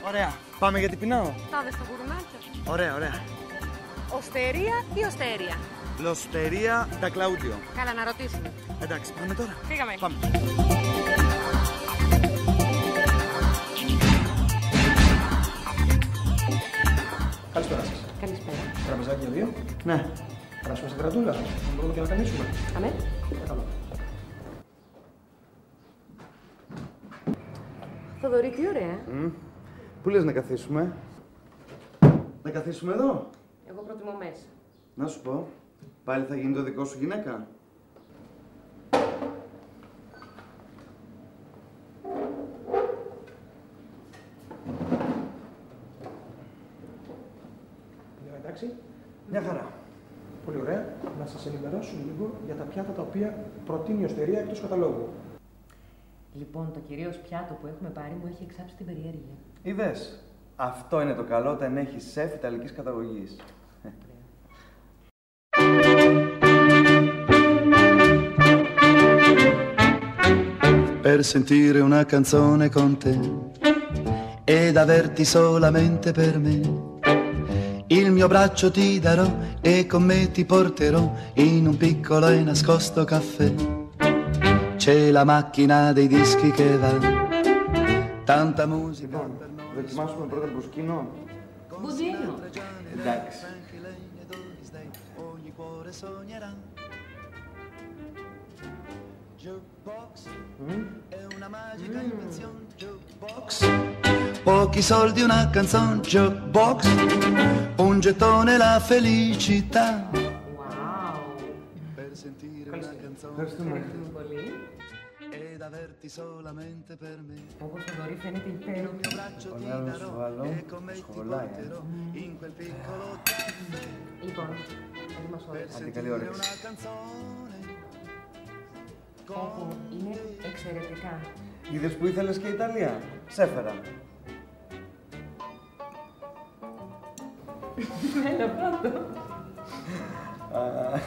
Ωραία. Πάμε για την πεινάω. Τάδε στα γουρνάκια. Ωραία, ωραία. Οστέρια ή οστέρια? Λοστερία da Claudio. Καλά, να ρωτήσουμε. Εντάξει, πάμε τώρα. Φύγαμε. Πάμε. Καλησπέρα σας. Καλησπέρα. Τραπεζάκι για δύο. Ναι. Περάσουμε στην κρατούλα. Θα μπορούμε και να κανίσουμε. Αμέ. Παρακαλώ. Θοδωρή, τι ωραία. Πού λες να καθίσουμε? Να καθίσουμε εδώ. Εγώ προτιμώ μέσα. Να σου πω. Πάλι θα γίνει το δικό σου γυναίκα. Εντάξει. Μια χαρά. Πολύ ωραία. Να σας ενημερώσω λίγο για τα πιάτα τα οποία προτείνει η Οστηρία εκτός καταλόγου. Λοιπόν, το κυρίως πιάτο που έχουμε πάρει μου έχει εξάψει την περιέργεια. Είδες. Αυτό είναι το καλό όταν έχει σεφ ιταλικής καταγωγής. Per sentire una canzone con te ed averti solamente per me. Il mio braccio ti darò e con me ti porterò in un piccolo e nascosto caffè. C'è la macchina dei dischi che va, tanta musica per noi. Δοκιμάσουμε πρώτα μπουσκίνο. Μπουζίνο. Εντάξει. Ogni cuore sognerà. Jukebox è una magica invenzione. Jukebox. Pochi soldi, una canzone. Jukebox. Un gettone, la felicità. Wow. Per sentire una canzone Ευχαριστούμε. Ευχαριστούμε πολύ. ed averti solamente per me. Όπως Θοδωρή φαίνεται υπέροχο. Ωραία, να σου βάλω. Σχολάει. In quel piccolo caffè. Λοιπόν, έρημα ώρες. Άντε, καλή όρεξη. Una canzone. Όπου είναι εξαιρετικά. Είδες που ήθελες και η Ιταλία. Σέφερα. Έλα, πρώτο. Α,